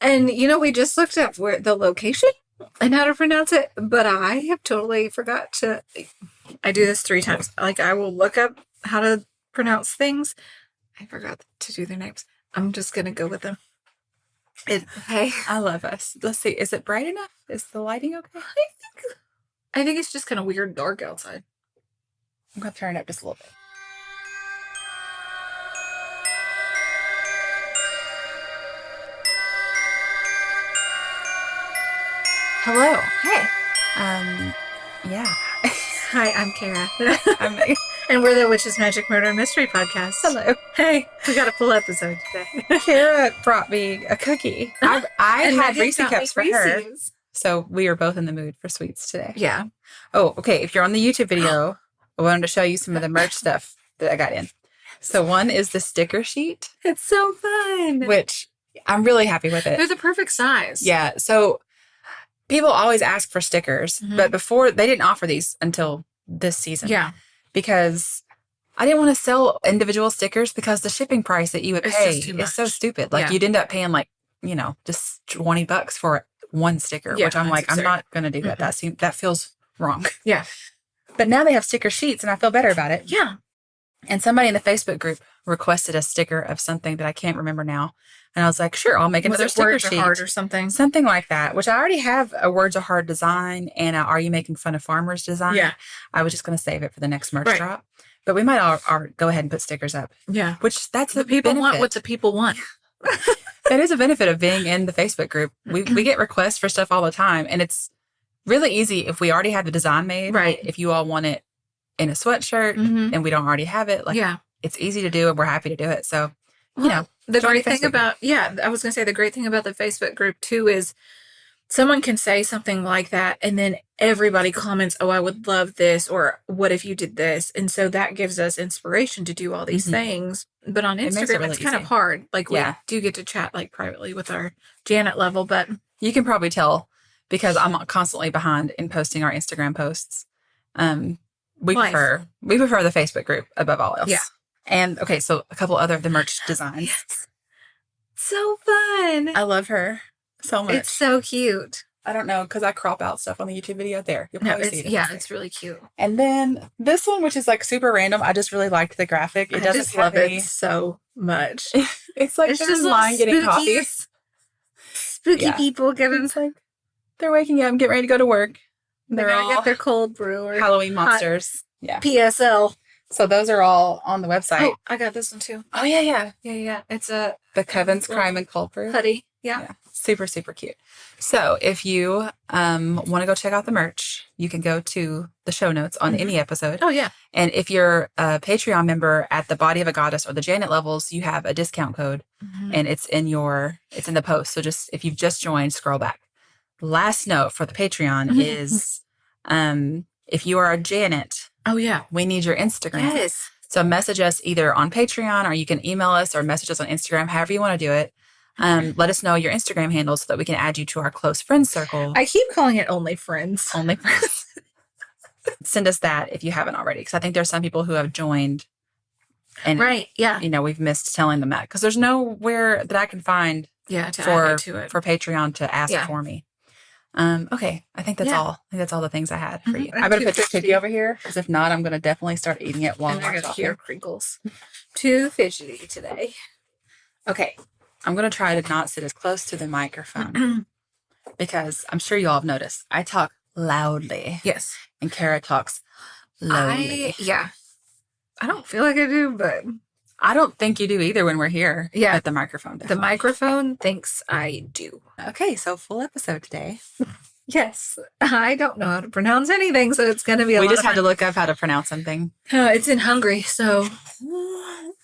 And, we just looked up where the location and how to pronounce it, but I have totally forgot to. I do this 3 times. Like, I will look up how to pronounce things. I forgot to do their names. I'm just going to go with them. Okay. I love us. Let's see. Is it bright enough? Is the lighting okay? I think it's just kind of weird dark outside. I'm going to turn it up just a little bit. Hello. Hey. Yeah. Hi, I'm Kara. I'm Megan. And we're the Witches, Magic, Murder, and Mystery Podcast. Hello. Hey, we got a full episode today. Kara brought me a cookie. I had Reese cups for her. So we are both in the mood for sweets today. Yeah. Oh, okay. If you're on the YouTube video, I wanted to show you some of the merch stuff that I got in. So one is the sticker sheet. It's so fun. Which I'm really happy with it. They're the perfect size. Yeah. So people always ask for stickers, but before they didn't offer these until this season. Yeah. Because I didn't want to sell individual stickers because the shipping price that you would pay is so stupid. Like you'd end up paying just $20 for one sticker, which I'm like, absurd. I'm not going to do that. That feels wrong. Yeah. But now they have sticker sheets and I feel better about it. Yeah. And somebody in the Facebook group requested a sticker of something that I can't remember now. And I was like, sure, I'll make another sticker sheet. Words Are Hard or something. Something like that, which I already have a Words Are Hard design and a Are You Making Fun of Farmers design. Yeah. I was just going to save it for the next merch drop. But we might all go ahead and put stickers up. Yeah. Which that's the people benefit. Want what the people want. That is a benefit of being in the Facebook group. We get requests for stuff all the time. And it's really easy if we already have the design made. Right. If you all want it in a sweatshirt and we don't already have it. It's easy to do and we're happy to do it. So, the great thing about, I was going to say the great thing about the Facebook group too is someone can say something like that and then everybody comments, oh, I would love this, or what if you did this? And so that gives us inspiration to do all these things. But on Instagram, it's kind of hard. Like we do get to chat like privately with our Janet level, but you can probably tell because I'm constantly behind in posting our Instagram posts. We prefer the Facebook group above all else. Yeah. And okay, so a couple other of the merch designs. Yes. So fun. I love her so much. It's so cute. I don't know, because I crop out stuff on the YouTube video there. You'll probably see it. Yeah, it's really cute. And then this one, which is like super random. I just really liked the graphic. It doesn't have it so much. It's like they're in line getting coffee. Spooky people getting like they're waking up and getting ready to go to work. They're all get their cold brew or Halloween monsters. Yeah. PSL. So those are all on the website. Oh, I got this one too. Oh, yeah. It's the Coven's Crime and Cold Brew. Hoodie. Yeah. Super, super cute. So if you want to go check out the merch, you can go to the show notes on any episode. Oh, yeah. And if you're a Patreon member at the Body of a Goddess or the Janet levels, you have a discount code and it's in the post. So if you've just joined, scroll back. Last note for the Patreon is if you are a Janet, oh, yeah, we need your Instagram. Yes. So message us either on Patreon or you can email us or message us on Instagram, however you want to do it. Let us know your Instagram handle so that we can add you to our close friends circle. I keep calling it Only Friends. Only Friends. Send us that if you haven't already, because I think there's some people who have joined. And, we've missed telling them that because there's nowhere that I can find to add it to it. For Patreon to ask for me. Okay, I think that's all. I think that's all the things I had for you. I better put this cookie over here, because if not, I'm going to definitely start eating it while I'm hear crinkles. Too fidgety today. Okay, I'm going to try to not sit as close to the microphone because I'm sure you all have noticed I talk loudly. Yes, and Kara talks loudly. I don't feel like I do, but I don't think you do either when we're here. Yeah, at the microphone. Definitely. The microphone thinks I do. Okay, so full episode today. Yes, I don't know how to pronounce anything, so it's going to be We just had to look up how to pronounce something. It's in Hungary, so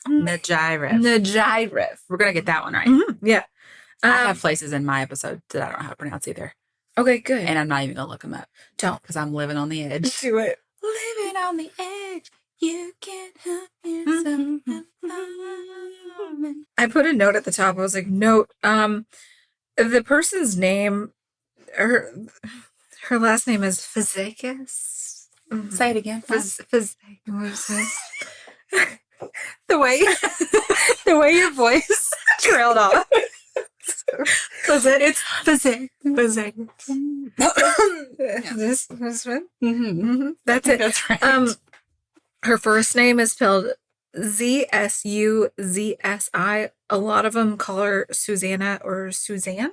Nagyrèv. Nagyrèv. We're going to get that one right. Yeah. I have places in my episode that I don't know how to pronounce either. Okay, good. And I'm not even going to look them up. Don't. Because I'm living on the edge. Do it. Living on the edge. You can't help yourself. I put a note at the top. I was like, note, the person's name, her last name is Fazekas. Say it again. The way your voice trailed off. It's Fazekas. This one. That's it. That's right. Her first name is spelled Zsuzsi. A lot of them call her Susanna or Suzanne.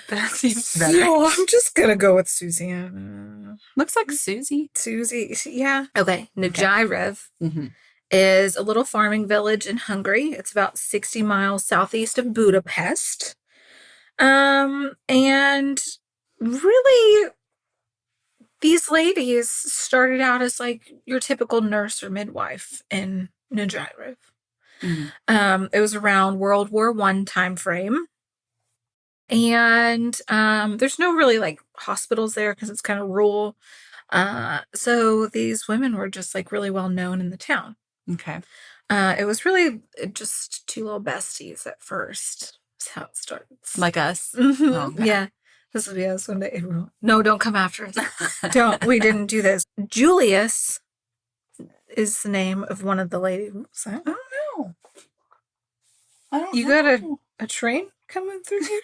That seems better. So I'm just gonna go with Susanna. Looks like Susie. Susie, yeah. Okay, Nagyrèv is a little farming village in Hungary. It's about 60 miles southeast of Budapest. And really, these ladies started out as like your typical nurse or midwife in Nagyrèv. It was around World War I time frame. And there's no really like hospitals there because it's kind of rural. So these women were just like really well known in the town. Okay. It was really just two little besties at first. That's how it starts. Like us. Oh, yeah. This will be us one day. No, don't come after us. Don't. We didn't do this. Julius is the name of one of the ladies. I don't know. You got a train coming through here?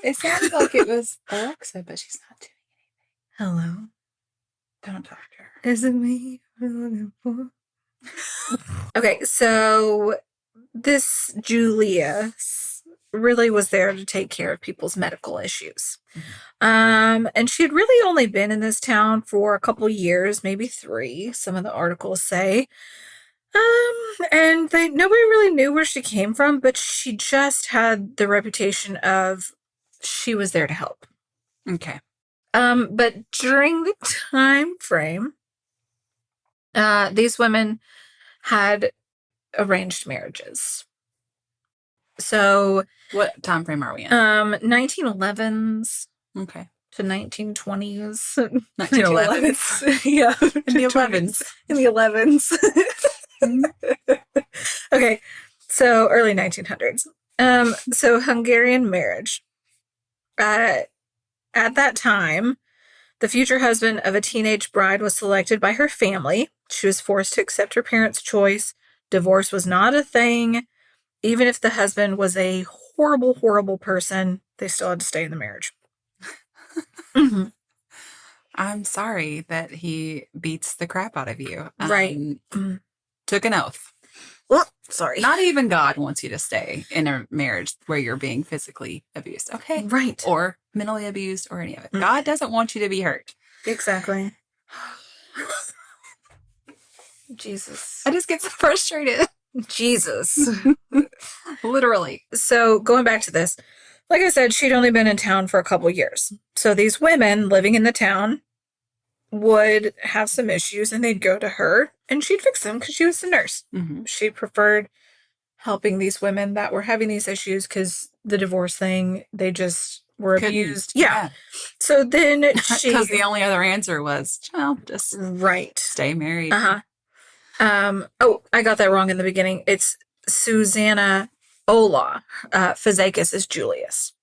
It sounded like it was Alexa, but she's not doing anything. Hello. Don't talk to her. Is it me you're looking for? Okay, so this Julius really was there to take care of people's medical issues. And she had really only been in this town for a couple years, maybe 3, some of the articles say. And nobody really knew where she came from, but she just had the reputation of she was there to help. Okay. But during the time frame, these women had arranged marriages. So what time frame are we in? 1911s. Okay. To 1920s. 1911s. Yeah. In the 11s. In the 11s. Okay, so early 1900s. So Hungarian marriage. At that time, the future husband of a teenage bride was selected by her family. She was forced to accept her parents' choice. Divorce was not a thing. Even if the husband was a horrible, horrible person, they still had to stay in the marriage. I'm sorry that he beats the crap out of you. Right. Took an oath. Well, sorry. Not even God wants you to stay in a marriage where you're being physically abused. Okay. Right. Or mentally abused or any of it. God doesn't want you to be hurt. Exactly. Jesus. I just get so frustrated. Jesus. Literally. So going back to this, like I said, she'd only been in town for a couple years. So these women living in the town would have some issues and they'd go to her and she'd fix them because she was a nurse. She preferred helping these women that were having these issues because the divorce thing, they just were abused. Yeah. So then she... Because the only other answer was, well, just stay married. Oh, I got that wrong in the beginning. It's Susanna Ola. Fazekas is Julius.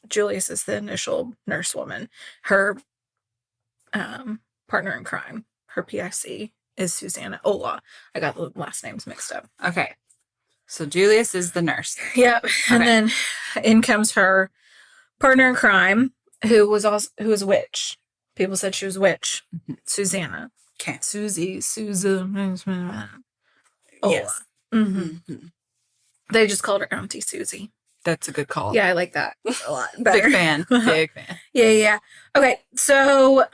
Julius is the initial nurse woman. Her partner in crime, her PIC, is Susanna Ola. I got the last names mixed up. Okay. So Julius is the nurse. Yep. Okay. And then in comes her partner in crime, who was a witch. People said she was a witch. Susanna. Okay. Susan. Ola. Yes. They just called her Auntie Susie. That's a good call. Yeah, I like that a lot better. Big fan. Big fan. Yeah. Okay, so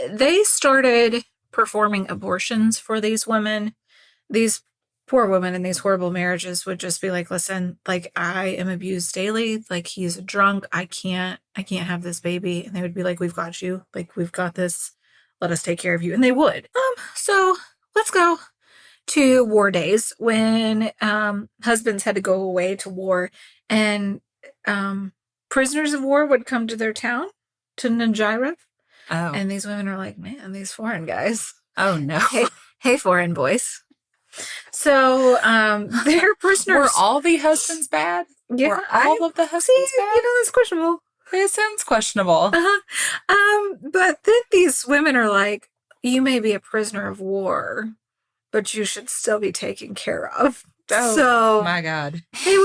they started performing abortions for these women. These poor women in these horrible marriages would just be like, listen, like, I am abused daily. Like, he's a drunk. I can't have this baby. And they would be like, we've got you. Like, we've got this. Let us take care of you. And they would. So let's go to war days when husbands had to go away to war and prisoners of war would come to their town, to Nagyrèv. Oh. And these women are like, man, these foreign guys. Oh, no. Hey, foreign boys. So their prisoners... Were all the husbands bad? Yeah. Were all of the husbands bad? That's questionable. It sounds questionable. But then these women are like, you may be a prisoner of war, but you should still be taken care of. Oh, so my God. they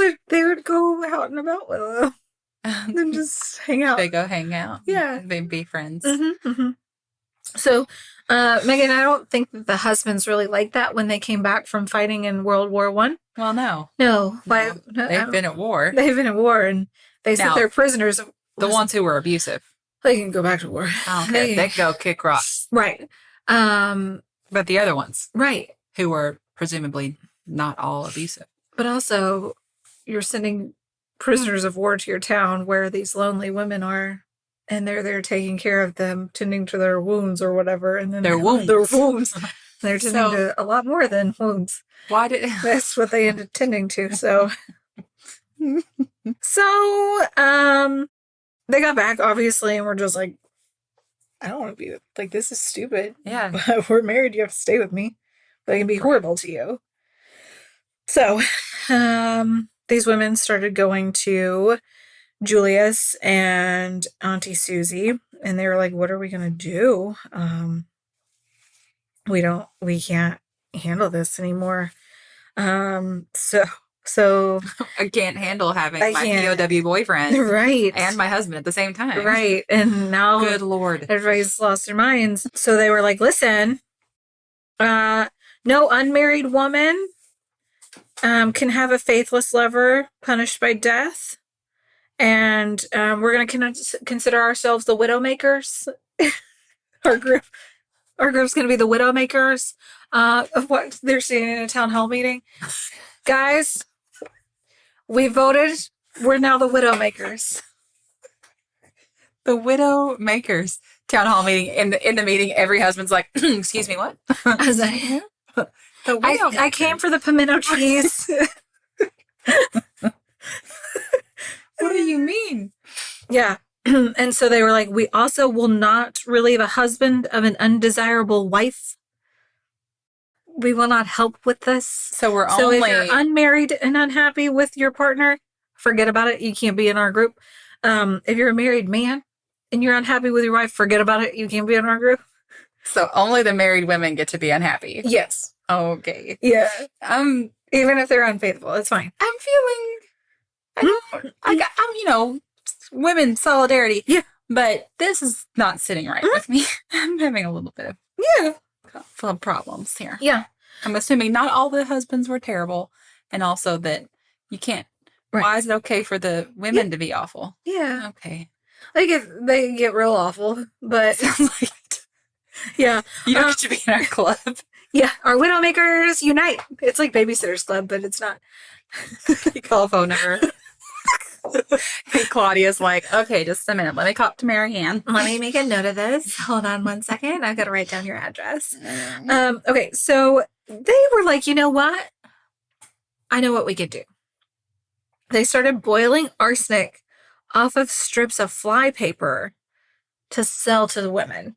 would go out and about with them and just hang out. They go hang out. Yeah. They'd be friends. Mm-hmm, mm-hmm. So, Megan, I don't think that the husbands really liked that when they came back from fighting in World War One. Well, no. No. Why? No. They've been at war. They've been at war, and they said they're prisoners. The ones who were abusive. They can go back to war. I don't care. They can go kick rocks. Right. But the other ones. Right. Who were presumably not all abusive. But also, you're sending prisoners of war to your town where these lonely women are, and they're there taking care of them, tending to their wounds or whatever. And then their wounds. They're tending to a lot more than wounds. Why did That's what they ended tending to. So, they got back, obviously, and we're just like, I don't want to be like, this is stupid. Yeah. But we're married, you have to stay with me. But it can be horrible to you. So, these women started going to Julius and Auntie Susie, and they were like, what are we going to do? We can't handle this anymore. So I can't handle having my POW boyfriend right and my husband at the same time. Right. And now good Lord, everybody's lost their minds. So they were like, listen, no unmarried woman can have a faithless lover punished by death. And we're going to consider ourselves the Widowmakers. Our group's going to be the Widowmakers of what they're seeing in a town hall meeting. Guys, we voted. We're now the Widowmakers. The Widowmakers town hall meeting. In the meeting, every husband's like, "Excuse me, what?" I was like, I came for the pimento cheese. What do you mean? Yeah. And so they were like, we also will not relieve a husband of an undesirable wife. We will not help with this. So if you're unmarried and unhappy with your partner, forget about it. You can't be in our group. If you're a married man and you're unhappy with your wife, forget about it. You can't be in our group. So only the married women get to be unhappy. Yes. Okay. Yeah. Even if they're unfaithful, it's fine. I'm women solidarity. Yeah. But this is not sitting right with me. I'm having a little bit of problems here. Yeah. I'm assuming not all the husbands were terrible, and also that you can't. Right. Why is it okay for the women to be awful? Yeah. Okay. They get real awful, but sounds like it. Yeah. You don't get to be in our club. Yeah. Our Widowmakers unite. It's like Babysitter's Club, but it's not. You call a phone number. Hey, Claudia's like, okay, just a minute. Let me talk to Mary Ann. Let me make a note of this. Hold on one second. I've got to write down your address. Okay, so they were like, you know what? I know what we could do. They started boiling arsenic off of strips of fly paper to sell to the women.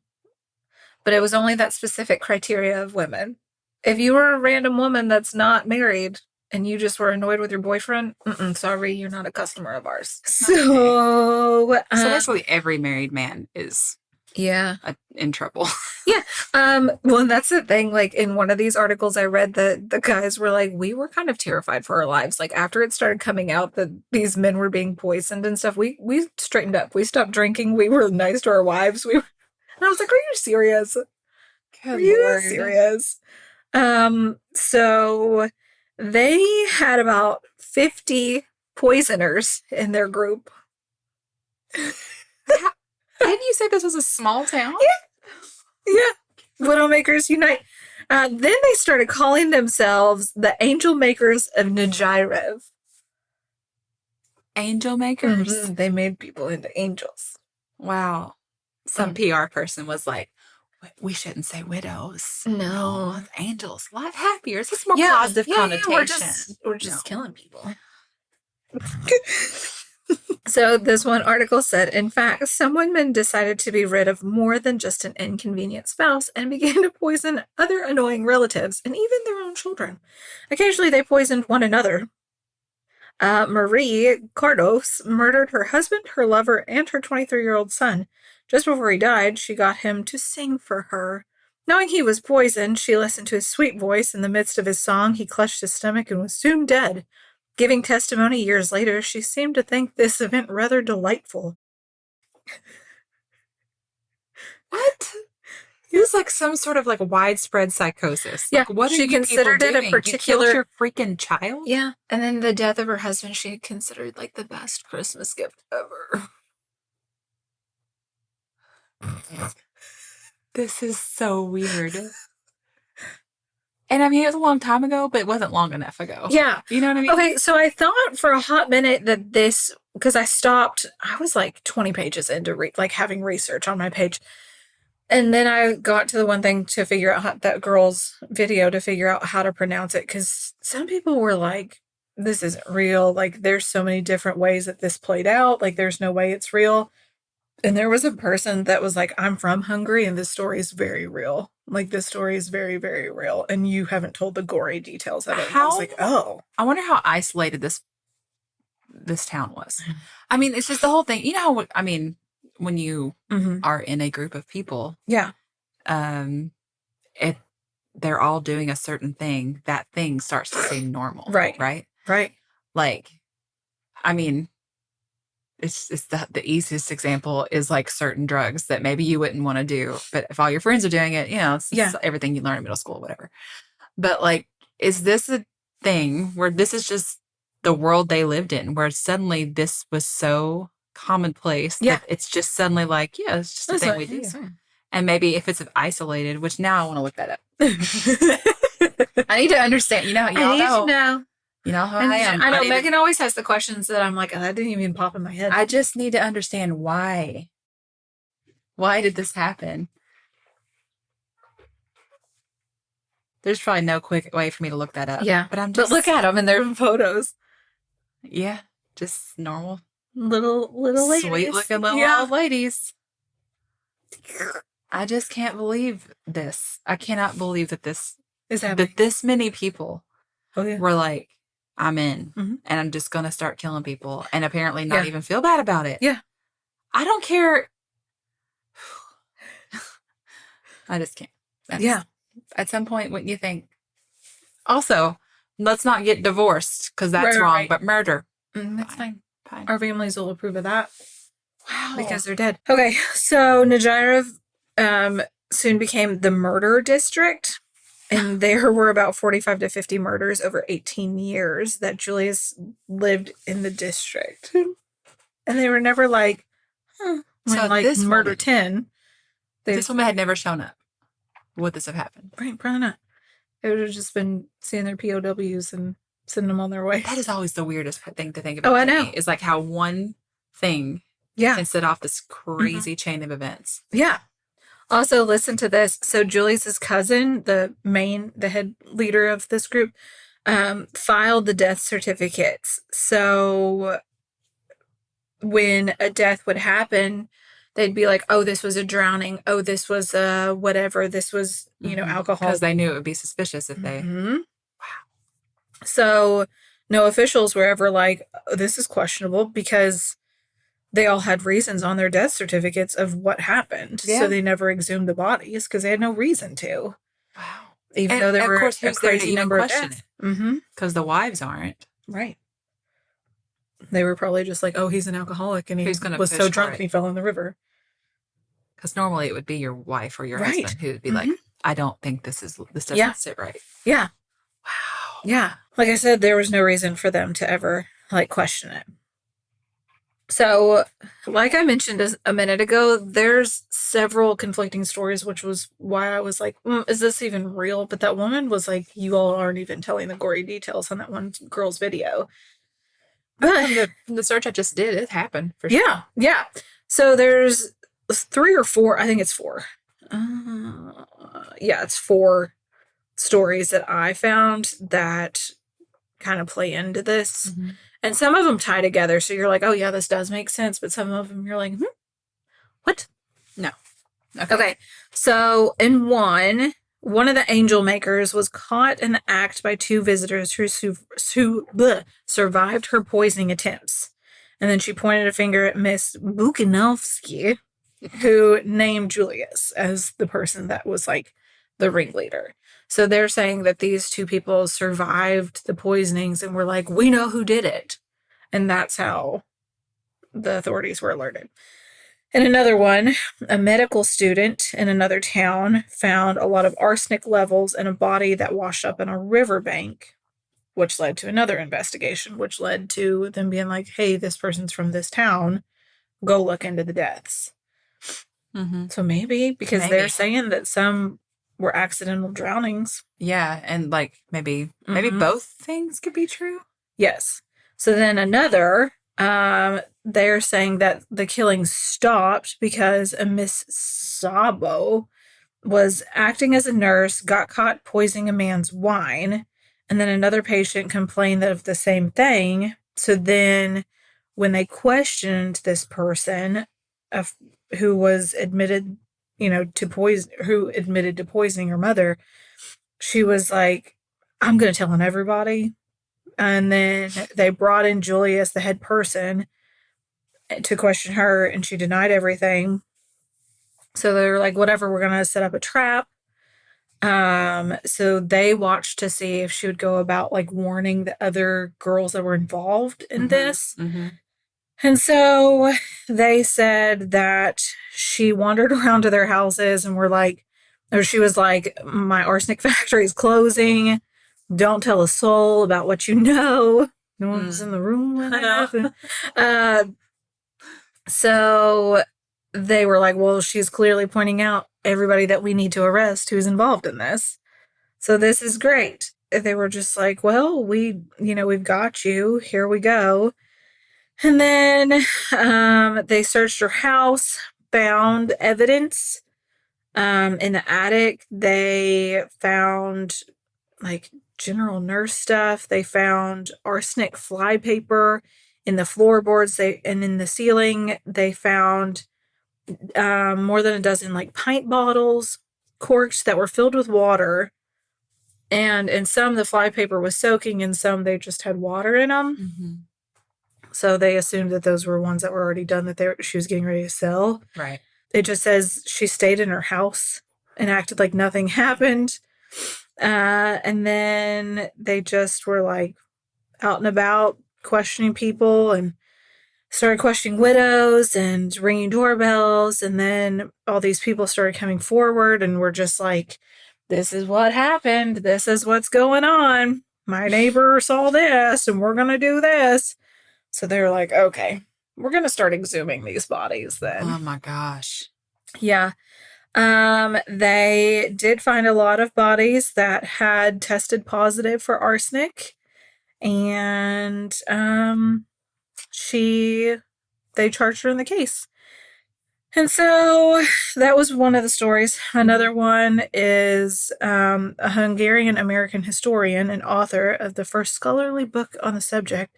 But it was only that specific criteria of women. If you were a random woman that's not married, and you just were annoyed with your boyfriend, sorry, you're not a customer of ours. So basically every married man is in trouble. Yeah. Well, and that's the thing. Like in one of these articles I read, the guys were like, we were kind of terrified for our lives. Like after it started coming out that these men were being poisoned and stuff, we straightened up. We stopped drinking. We were nice to our wives. And I was like, are you serious? Are you serious? So they had about 50 poisoners in their group. Didn't you say this was a small town? Yeah. Widowmakers unite. Then they started calling themselves the Angel Makers of Nagyrév. Angel Makers? Mm-hmm. They made people into angels. Wow. Some PR person was like, we shouldn't say widows. No. Angels. A lot happier. It's a more positive connotation. We're just killing people. So this one article said, in fact, some women decided to be rid of more than just an inconvenient spouse and began to poison other annoying relatives and even their own children. Occasionally they poisoned one another. Marie Cardos murdered her husband, her lover, and her 23-year-old son. Just before he died, she got him to sing for her. Knowing he was poisoned, she listened to his sweet voice. In the midst of his song, he clutched his stomach and was soon dead. Giving testimony years later, she seemed to think this event rather delightful. What? It was like some sort of like widespread psychosis. Yeah, like, what she are you considered people it a doing? particular- You killed your freaking child? Yeah, and then the death of her husband she had considered like the best Christmas gift ever. This is so weird. And I mean, it was a long time ago, but it wasn't long enough ago. Yeah. You know what I mean? Okay, so I thought for a hot minute that this, because I was like 20 pages into having research on my page. And then I got to the one thing to figure out that girl's video to figure out how to pronounce it. Because some people were like, this isn't real. Like, there's so many different ways that this played out. Like, there's no way it's real. And there was a person that was like, I'm from Hungary and this story is very real. Like, this story is very, very real. And you haven't told the gory details of it. And I was like, oh. I wonder how isolated this town was. I mean, it's just the whole thing. You know how, I mean, when you are in a group of people, yeah, they're all doing a certain thing, that thing starts to seem normal. Right. Like, I mean, it's the easiest example is like certain drugs that maybe you wouldn't want to do, but if all your friends are doing it, you know, it's everything you learn in middle school, whatever. But like, is this a thing where this is just the world they lived in, where suddenly this was so commonplace that it's just suddenly like, yeah, it's just a thing we do. And maybe if it's isolated, which now I want to look that up. I need to understand. You know, y'all know. You know how I am. I know Megan always has the questions that I'm like, oh, that didn't even pop in my head. I just need to understand why. Why did this happen? There's probably no quick way for me to look that up. Yeah, but look at them and their photos. Yeah, just normal little ladies, sweet looking little old ladies. I just can't believe this. I cannot believe that this is happening. That this many people were like, I'm in, and I'm just gonna start killing people, and apparently not even feel bad about it. Yeah, I don't care. I just can't. At some point, wouldn't you think? Also, let's not get divorced because that's wrong. Right. But murder, that's fine. Our families will approve of that. Wow, because they're dead. Okay, so Nagyrèv soon became the murder district, and there were about 45 to 50 murders over 18 years that Julius lived in the district, and they were never like, when so like this murder woman, 10. This woman had never shown up. Would this have happened? Right, probably not. They would have just been seeing their POWs and sending them on their way. That is always the weirdest thing to think about. Oh, I know. Is like how one thing can set off this crazy chain of events. Yeah. Also, listen to this. So Julius's cousin, the head leader of this group, filed the death certificates. So when a death would happen, they'd be like, oh, this was a drowning. Oh, this was whatever. This was, alcohol. Because they knew it would be suspicious if they... Wow. So no officials were ever like, oh, this is questionable, because they all had reasons on their death certificates of what happened. Yeah. So they never exhumed the bodies because they had no reason to. Wow. Even though there were a crazy number of deaths. Because the wives aren't. Right. They were probably just like, oh, he's an alcoholic and he was so drunk and he fell in the river. Because normally it would be your wife or your husband who would be like, I don't think this doesn't sit right. Yeah. Wow. Yeah. Like I said, there was no reason for them to ever question it. So, like I mentioned a minute ago, there's several conflicting stories, which was why I was like, is this even real? But that woman was like, you all aren't even telling the gory details on that one girl's video. But from the search I just did, it happened for sure. Yeah. So there's 3 or 4, I think it's 4. It's 4 stories that I found that kind of play into this. And some of them tie together. So you're like, oh, yeah, this does make sense. But some of them you're like, what? No. Okay. So in one of the angel makers was caught in the act by 2 visitors who survived her poisoning attempts. And then she pointed a finger at Miss Buchanovsky, who named Julius as the person that was like the ringleader. So they're saying that these two people survived the poisonings and were like, we know who did it. And that's how the authorities were alerted. And another one, a medical student in another town found a lot of arsenic levels in a body that washed up in a riverbank, which led to another investigation, which led to them being like, hey, this person's from this town. Go look into the deaths. Mm-hmm. So maybe, because they're saying that some were accidental drownings. Yeah, and like maybe both things could be true. Yes. So then another, they're saying that the killing stopped because a Miss Sabo was acting as a nurse, got caught poisoning a man's wine, and then another patient complained of the same thing. So then when they questioned this person who was admitted, who admitted to poisoning her mother, she was like, I'm going to tell on everybody. And then they brought in Julius, the head person, to question her, and she denied everything. So they were like, whatever, we're going to set up a trap. So they watched to see if she would go about like warning the other girls that were involved in this. Mm-hmm. And so they said that she wandered around to their houses and she was like, my arsenic factory is closing. Don't tell a soul about what you know. No one was in the room when that happened. So they were like, well, she's clearly pointing out everybody that we need to arrest who's involved in this. So this is great. They were just like, well, we've got you. Here we go. And then they searched her house, found evidence. In the attic, they found like general nurse stuff. They found arsenic flypaper in the floorboards. And in the ceiling, they found more than a dozen like pint bottles, corks that were filled with water. And in some, the flypaper was soaking. In some, they just had water in them. Mm-hmm. So they assumed that those were ones that were already done, that she was getting ready to sell. Right. It just says she stayed in her house and acted like nothing happened. And then they just were like out and about questioning people and started questioning widows and ringing doorbells. And then all these people started coming forward and were just like, this is what happened. This is what's going on. My neighbor saw this and we're going to do this. So they were like, okay, we're going to start exhuming these bodies then. Oh my gosh. Yeah. They did find a lot of bodies that had tested positive for arsenic. And they charged her in the case. And so that was one of the stories. Another one is a Hungarian American historian and author of the first scholarly book on the subject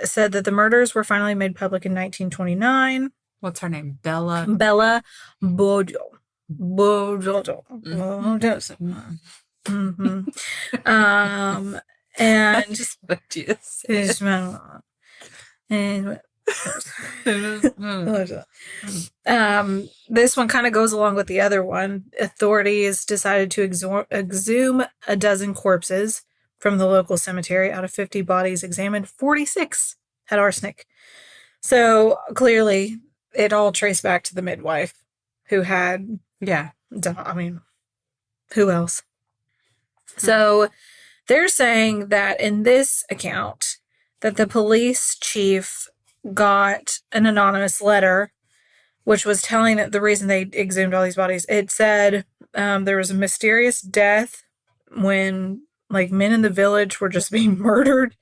said that the murders were finally made public in 1929. What's her name? Bella Bojo. Mm-hmm. And just what you this one kind of goes along with the other one. Authorities decided to exhume a dozen corpses from the local cemetery. Out of 50 bodies examined, 46 had arsenic. So clearly it all traced back to the midwife who had, who else? So they're saying that in this account that the police chief got an anonymous letter, which was telling that the reason they exhumed all these bodies, it said there was a mysterious death when like men in the village were just being murdered.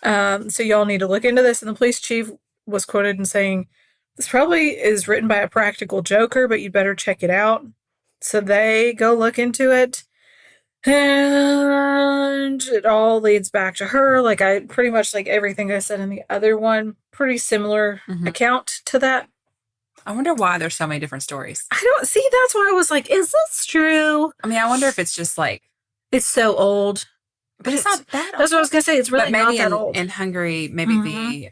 So y'all need to look into this. And the police chief was quoted in saying, this probably is written by a practical joker, but you'd better check it out. So they go look into it. And it all leads back to her. Like I pretty much like everything I said in the other one, pretty similar account to that. I wonder why there's so many different stories. I don't see. That's why I was like, is this true? I mean, I wonder if it's just like, it's so old. But it's not that old. That's what I was going to say. It's really maybe not that old. In Hungary, maybe the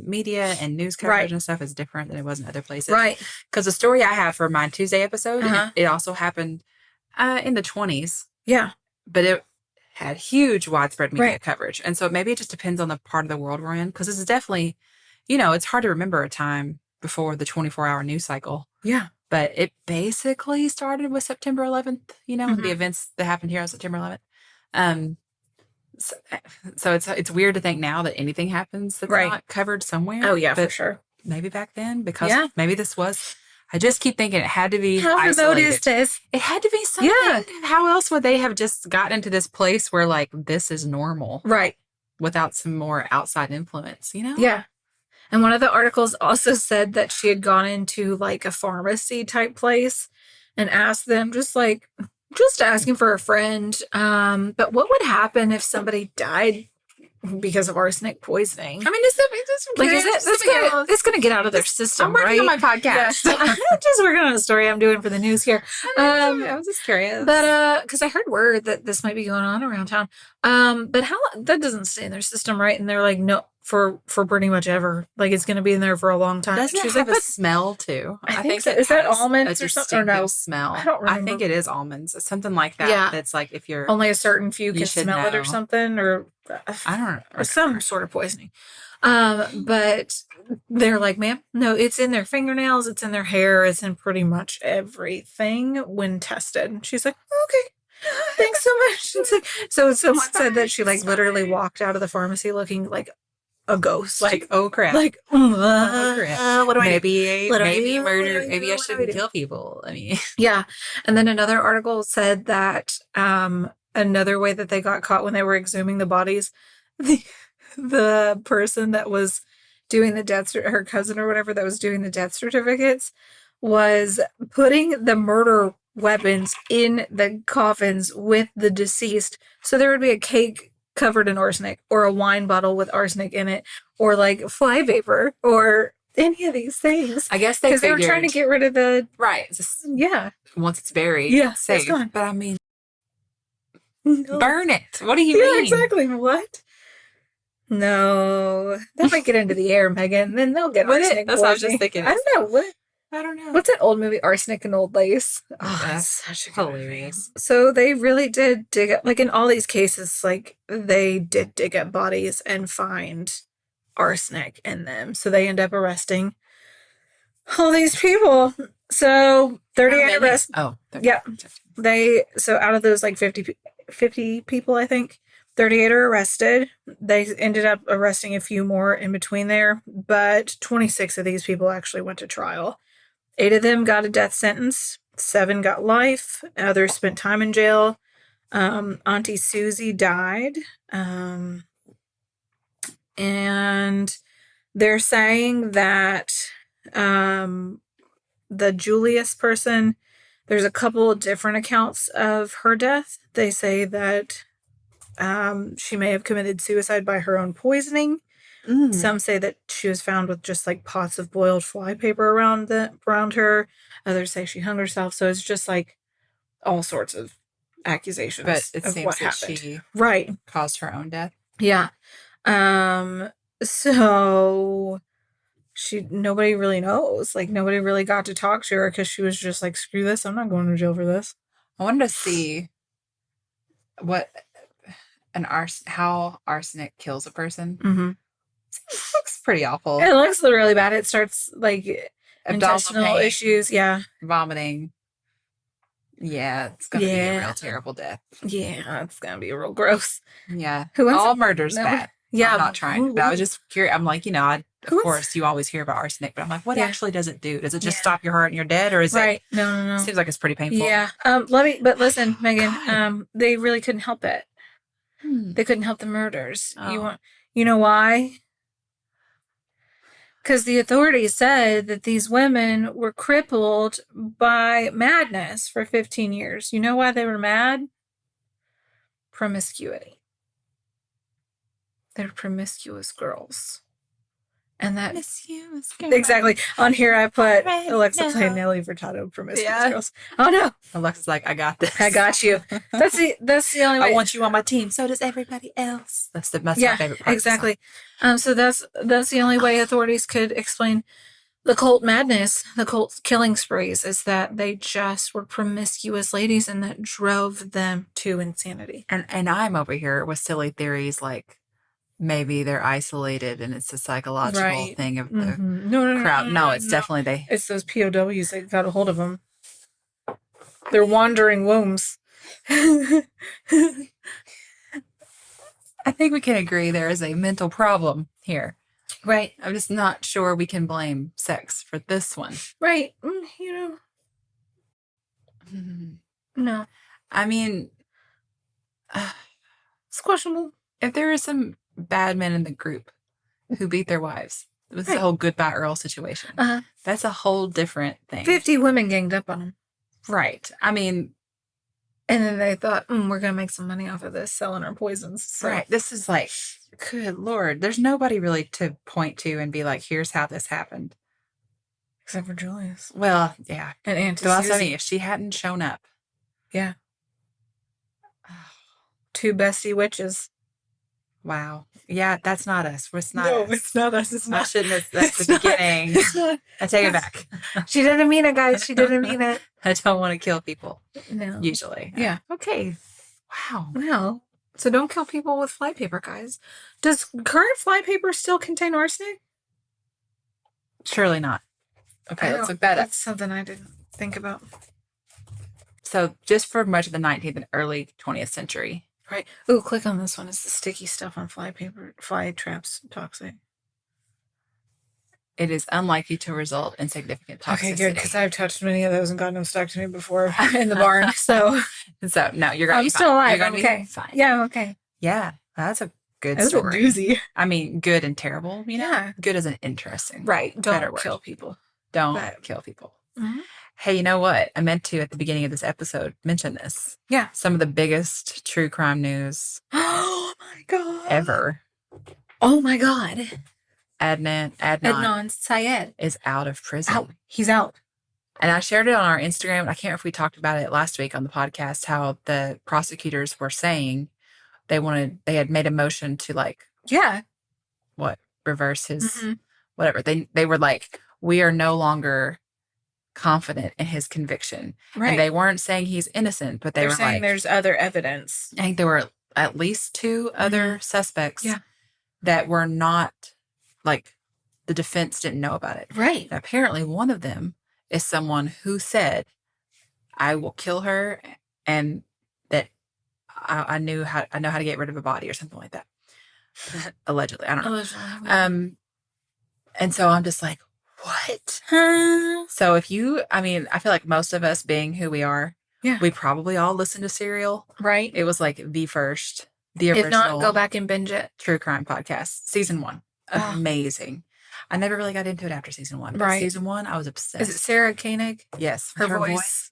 media and news coverage and stuff is different than it was in other places. Right. Because the story I have for my Tuesday episode, it also happened In the 20s. Yeah. But it had huge widespread media coverage. And so maybe it just depends on the part of the world we're in. Because this is definitely, it's hard to remember a time before the 24-hour news cycle. Yeah. But it basically started with September 11th, Mm-hmm. the events that happened here on September 11th. So it's weird to think now that anything happens that's not covered somewhere. Oh, yeah, for sure. Maybe back then, because maybe this was... I just keep thinking it had to be how isolated. remote is this? It had to be something. Yeah. How else would they have just gotten into this place where, like, this is normal? Right. Without some more outside influence, Yeah. And one of the articles also said that she had gone into, like, a pharmacy type place and asked them just asking for a friend. But what would happen if somebody died because of arsenic poisoning? I mean, it's going to get out of their system, I'm working on my podcast. Yeah. I'm just working on a story I'm doing for the news here. I was just curious. But, because I heard word that this might be going on around town. But how, that doesn't stay in their system, right? And they're like, no, for pretty much ever. Like, it's going to be in there for a long time. Doesn't it have a smell, too? I think so. Is that almonds or something? Or no? Smell. I don't remember. I think it is almonds. It's something like that. Yeah. That's like if you're... Only a certain few can smell it or something. Or I don't know. Or some sort of poisoning. But they're like, ma'am, no, it's in their fingernails. It's in their hair. It's in pretty much everything when tested. And she's like, okay. Thanks so much. It's like, so someone said that she literally walked out of the pharmacy looking like a ghost. Like, oh crap. Like, oh crap. What do I do? Maybe murder. Maybe I shouldn't kill people. I mean, yeah. And then another article said that another way that they got caught when they were exhuming the bodies, the person that was doing the death, her cousin or whatever that was doing the death certificates, was putting the murder weapons in the coffins with the deceased. So there would be a cake covered in arsenic, or a wine bottle with arsenic in it, or like fly vapor, or any of these things. I guess because they were trying to get rid of the yeah. Once it's buried, it's safe. It's gone. But I mean, burn it. What do you mean? Yeah, exactly. What? No, that might get into the air, Megan. Then they'll get arsenic. That's what I was just thinking. I don't know what. I don't know. What's that old movie, Arsenic and Old Lace? Oh, that's such a hilarious. So they really did dig up, like in all these cases, like they did dig up bodies and find arsenic in them. So they end up arresting all these people. So 38 arrests. Oh, yeah. So out of those like 50 people, I think, 38 are arrested. They ended up arresting a few more in between there, but 26 of these people actually went to trial. 8 of them got a death sentence. 7 got life. Others spent time in jail. Auntie Susie died. And they're saying that the Julius person, there's a couple of different accounts of her death. They say that she may have committed suicide by her own poisoning. Some say that she was found with just like pots of boiled flypaper around her. Others say she hung herself. So it's just like all sorts of accusations. But it of seems what that happened. she caused her own death. Yeah. So nobody really knows. Like nobody really got to talk to her because she was just like, screw this. I'm not going to jail for this. I wanted to see how arsenic kills a person. Mm-hmm. It looks pretty awful. It looks really bad. It starts like intestinal issues. Yeah. Vomiting. Yeah, it's going to be a real terrible death. Yeah, it's going to be real gross. Yeah. All murder's bad. Yeah. I'm not trying. But I was just curious. I'm like, of course, you always hear about arsenic, but I'm like, what actually does it do? Does it just stop your heart and you're dead? Or is it? No. Seems like it's pretty painful. Yeah. But listen, Megan, they really couldn't help it. They couldn't help the murders. Oh. You know why? Because the authorities said that these women were crippled by madness for 15 years. You know why they were mad? Promiscuity. They're promiscuous girls. And that... Promiscuous girls. Exactly. On here I put Alexa play Nelly Furtado, Promiscuous Girls. Oh no. Alexa's like, I got this. I got you. That's the only way. I want you on my team. So does everybody else. That's my favorite part. Exactly. So that's the only way authorities could explain the cult madness, the cult killing sprees, is that they just were promiscuous ladies and that drove them to insanity. And I'm over here with silly theories like maybe they're isolated and it's a psychological thing of the crowd. No, it's definitely they. It's those POWs that got a hold of them. They're wandering wombs. I think we can agree there is a mental problem here. Right. I'm just not sure we can blame sex for this one. Right. No. I mean, it's questionable. If there are some bad men in the group who beat their wives, it was the whole Goodbye Earl situation. That's a whole different thing. 50 women ganged up on him. Right. I mean, and then they thought, we're going to make some money off of this, selling our poisons. So. Right. This is like, good Lord. There's nobody really to point to and be like, here's how this happened. Except for Julius. Well, yeah. And Aunt Susie. If she hadn't shown up. Yeah. 2 bestie witches. Wow. Yeah, that's not us. It's not no, us. It's not us. It's not. I shouldn't have. That's the beginning. It's not. I take it back. She didn't mean it, guys. She didn't mean it. I don't want to kill people. No. Usually. Yeah. Okay. Wow. Well, so don't kill people with flypaper, guys. Does current flypaper still contain arsenic? Surely not. Okay, let's look that up. That's something I didn't think about. So just for much of the 19th and early 20th century. Right. Ooh, click on this one. It's the sticky stuff on fly traps toxic. It is unlikely to result in significant toxicity. Okay, good, because I've touched many of those and gotten them stuck to me before in the barn. So no, you're going to be fine. I'm still alive. You're I'm okay. Fine. Yeah, I'm okay. Yeah, that's a good That's story. A doozy. I mean, good and terrible. Yeah. Good isn't interesting. Right. Don't kill people. Don't kill people. Mm-hmm. Hey, you know what? I meant to, at the beginning of this episode, mention this. Yeah. Some of the biggest true crime news. Oh, my God. Ever. Oh, my God. Adnan Syed is out of prison. He's out. And I shared it on our Instagram. I can't remember if we talked about it last week on the podcast, how the prosecutors were saying they had made a motion to reverse his, whatever. They were like, we are no longer confident in his conviction. Right. And they weren't saying he's innocent, but they were saying there's other evidence. I think there were at least 2 other suspects that were not, the defense didn't know about it. Right. And apparently one of them is someone who said, I will kill her and that I know how to get rid of a body or something like that. Allegedly. I don't know. Allegedly. And so I'm just like, what? So I feel like most of us being who we are, we probably all listened to Serial. Right. It was like the original. If not, go back and binge it. True crime podcast. Season 1. Amazing. I never really got into it after season 1. But right. Season 1, I was obsessed. Is it Sarah Koenig? Yes. Her voice.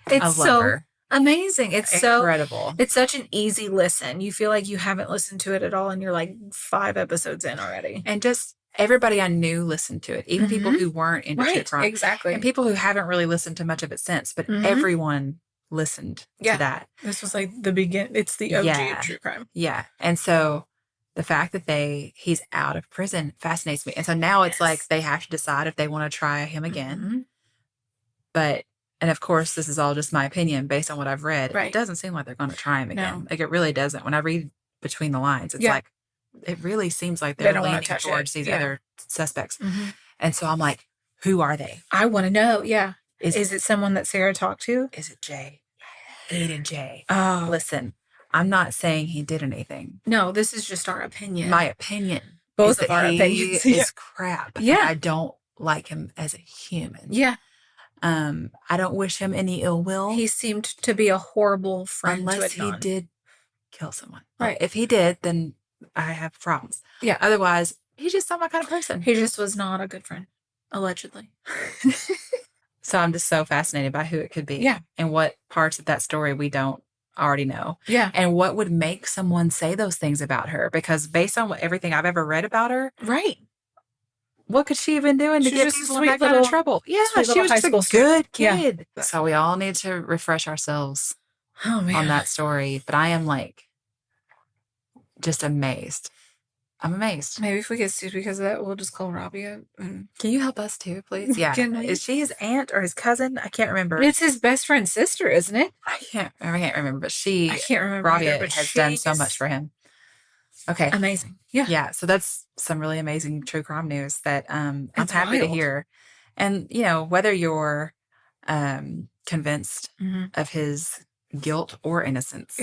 It's so her. Amazing. It's incredible. It's such an easy listen. You feel like you haven't listened to it at all and you're like 5 episodes in already. And just everybody I knew listened to it. Even people who weren't into true crime. Exactly. And people who haven't really listened to much of it since. But everyone listened to that. This was like the beginning. It's the OG of true crime. Yeah. And so the fact that he's out of prison fascinates me. And so now it's like they have to decide if they want to try him again. And of course, this is all just my opinion based on what I've read. Right. It doesn't seem like they're going to try him again. No. Like it really doesn't. When I read between the lines, it's like, it really seems like they're leaning towards these other suspects. And so I'm like, who are they? I want to know. Yeah. Is it someone that Sarah talked to? Is it Jay? I hated Jay. Oh. Listen, I'm not saying he did anything. No, this is just our opinion. My opinion. Both of our opinions. He is crap. Yeah. I don't like him as a human. Yeah. I don't wish him any ill will. He seemed to be a horrible friend. Unless he did kill someone. Right. If he did, then I have problems. Yeah. Otherwise, he's just not my kind of person. He just was not a good friend. Allegedly. So I'm just so fascinated by who it could be. Yeah. And what parts of that story we don't already know. Yeah. And what would make someone say those things about her? Because based on everything I've ever read about her. Right. What could she have been doing to get people in that kind of trouble? Yeah, she was just a good kid. Yeah. So we all need to refresh ourselves on that story. But I am like just amazed I'm amazed. Maybe if we get sued because of that, we'll just call Robbie up. And Can you help us too, please? Yeah. Is she his aunt or his cousin? I can't remember. it's his best friend's sister, isn't it? I can't remember, but she, I can't remember. Robbie either, but has done so much for him. Okay. Amazing. Yeah. Yeah. So that's some really amazing true crime news that I'm It's happy to wild. hear. And, whether you're convinced of his guilt or innocence,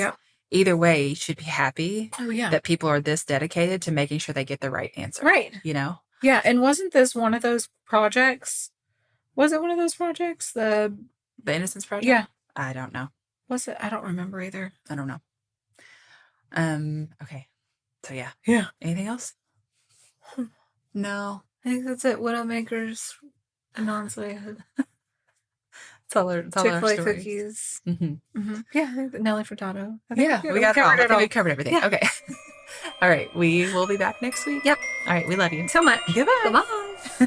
either way, you should be happy that people are this dedicated to making sure they get the right answer. Right. Yeah. And wasn't this one of those projects? Was it one of those projects? The Innocence Project? Yeah. I don't know. Was it? I don't remember either. I don't know. Okay. So yeah. Yeah. Anything else? No. I think that's it. Widowmakers, Adnan Syed. Chick-fil-A cookies. Mm-hmm. Yeah, I think Nelly Furtado. We covered everything. Yeah. Okay. All right. We will be back next week. Yep. All right. We love you. So much. Goodbye. Bye-bye.